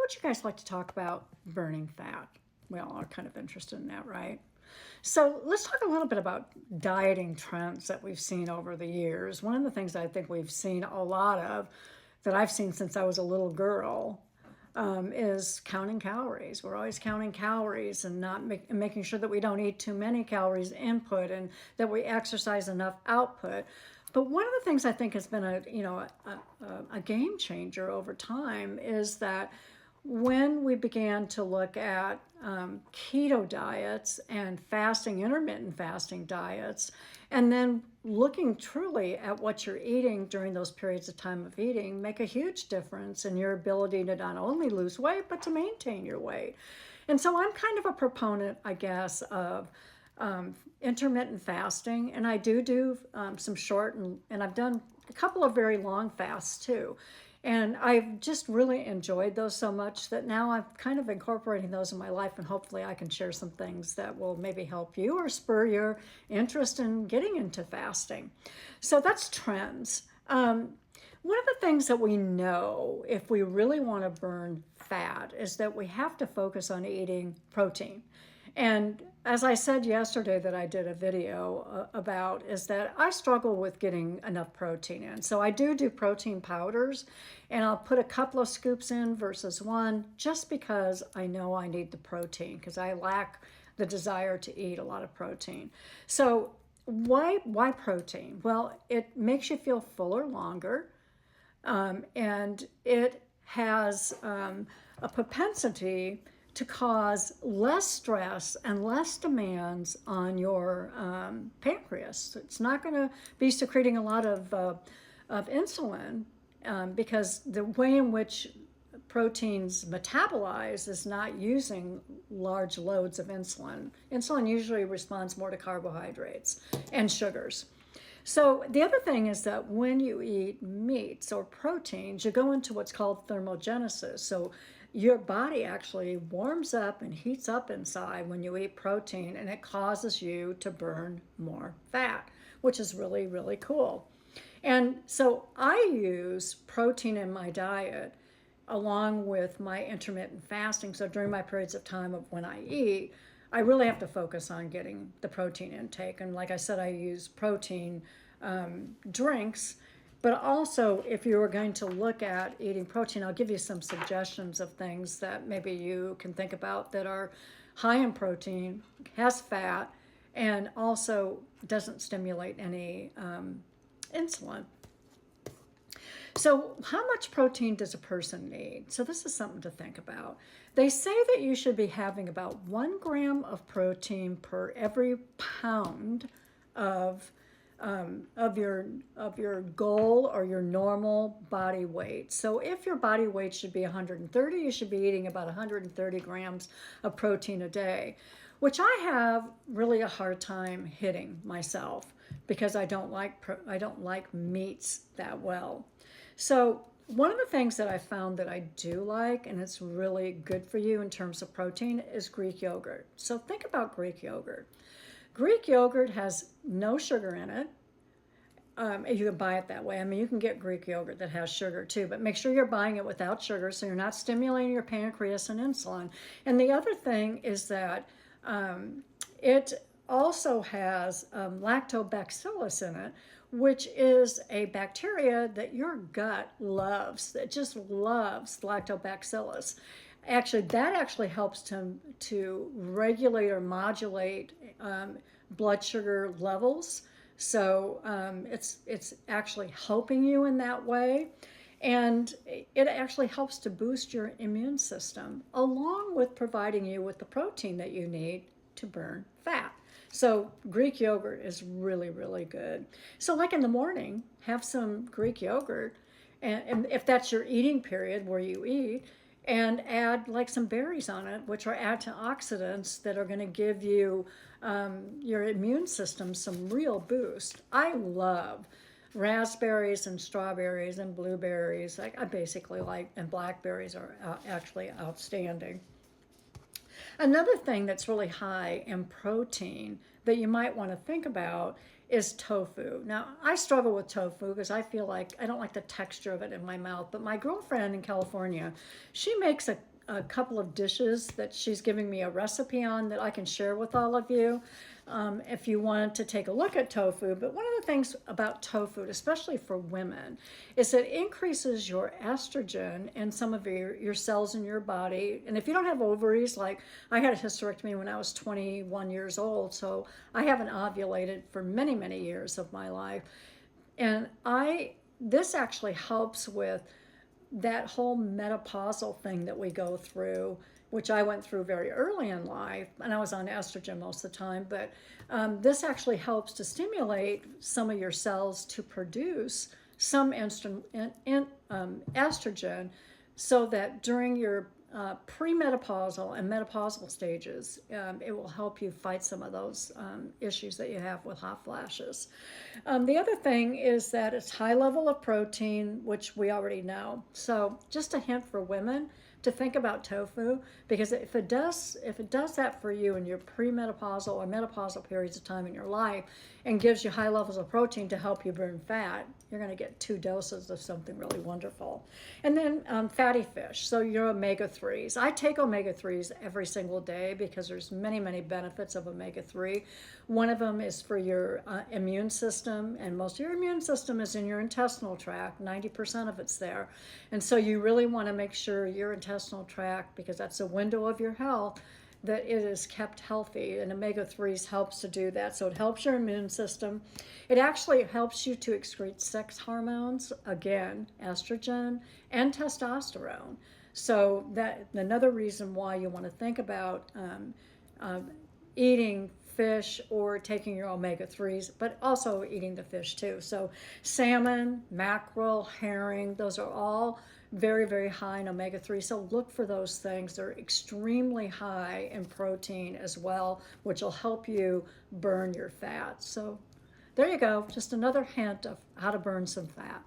would you guys like to talk about burning fat? We all are kind of interested in that, right? So let's talk a little bit about dieting trends that we've seen over the years. One of the things I think we've seen a lot of, that I've seen since I was a little girl, is counting calories. We're always counting calories and not making sure that we don't eat too many calories input and that we exercise enough output. But one of the things I think has been a game changer over time is that when we began to look at keto diets and fasting, intermittent fasting diets, and then looking truly at what you're eating during those periods of time of eating, make a huge difference in your ability to not only lose weight, but to maintain your weight. And so I'm kind of a proponent, I guess, of intermittent fasting, and I do some short and I've done a couple of very long fasts too. And I've just really enjoyed those so much that now I'm kind of incorporating those in my life, and hopefully I can share some things that will maybe help you or spur your interest in getting into fasting. So that's trends. One of the things that we know if we really want to burn fat is that we have to focus on eating protein. And as I said yesterday that I did a video about, is that I struggle with getting enough protein in. So I do protein powders, and I'll put a couple of scoops in versus one, just because I know I need the protein, because I lack the desire to eat a lot of protein. So why protein? Well, it makes you feel fuller longer, and it has a propensity to cause less stress and less demands on your pancreas. It's not going to be secreting a lot of insulin, because the way in which proteins metabolize is not using large loads of insulin. Insulin usually responds more to carbohydrates and sugars. So the other thing is that when you eat meats or proteins, you go into what's called thermogenesis. So your body actually warms up and heats up inside when you eat protein, and it causes you to burn more fat, which is really, really cool. And so I use protein in my diet along with my intermittent fasting. So during my periods of time of when I eat, I really have to focus on getting the protein intake. And like I said, I use protein drinks. But also, if you were going to look at eating protein, I'll give you some suggestions of things that maybe you can think about that are high in protein, has fat, and also doesn't stimulate any insulin. So how much protein does a person need? So this is something to think about. They say that you should be having about 1 gram of protein per every pound of your goal or your normal body weight. So if your body weight should be 130, you should be eating about 130 grams of protein a day, which I have really a hard time hitting myself because I don't like meats that well. So one of the things that I found that I do like, and it's really good for you in terms of protein, is Greek yogurt. So think about Greek yogurt. Greek yogurt has no sugar in it. You can buy it that way. I mean, you can get Greek yogurt that has sugar too, but make sure you're buying it without sugar so you're not stimulating your pancreas and insulin. And the other thing is that it also has lactobacillus in it, which is a bacteria that your gut loves, that just loves lactobacillus. Actually, that actually helps to regulate or modulate blood sugar levels. So it's actually helping you in that way. And it actually helps to boost your immune system, along with providing you with the protein that you need to burn fat. So Greek yogurt is really, really good. So like in the morning, have some Greek yogurt, and if that's your eating period where you eat, and add like some berries on it, which are antioxidants that are going to give you your immune system some real boost. I love raspberries and strawberries and blueberries. I basically like, and blackberries are actually outstanding. Another thing that's really high in protein that you might want to think about is tofu. Now, I struggle with tofu because I feel like I don't like the texture of it in my mouth, but my girlfriend in California, she makes a couple of dishes that she's giving me a recipe on that I can share with all of you if you wanted to take a look at tofu. But one of the things about tofu, especially for women, is it increases your estrogen in some of your cells in your body. And if you don't have ovaries, like I had a hysterectomy when I was 21 years old, so I haven't ovulated for many, many years of my life. And this actually helps with that whole menopausal thing that we go through, which I went through very early in life, and I was on estrogen most of the time, but this actually helps to stimulate some of your cells to produce some estrogen, so that during your premenopausal and menopausal stages, it will help you fight some of those issues that you have with hot flashes. The other thing is that it's high level of protein, which we already know. So just a hint for women to think about tofu, because if it does that for you in your premenopausal or menopausal periods of time in your life and gives you high levels of protein to help you burn fat, you're going to get 2 doses of something really wonderful. And then fatty fish, so your omega-3s. I take omega-3s every single day because there's many, many benefits of omega-3. One of them is for your immune system, and most of your immune system is in your intestinal tract. 90% of it's there. And so you really want to make sure your intestinal tract, because that's a window of your health, that it is kept healthy, and omega-3s helps to do that. So it helps your immune system. It actually helps you to excrete sex hormones, again, estrogen and testosterone. So that another reason why you want to think about eating fish or taking your omega-3s, but also eating the fish too. So salmon, mackerel, herring, those are all very, very high in omega-3. So look for those things. They're extremely high in protein as well, which will help you burn your fat. So there you go, just another hint of how to burn some fat.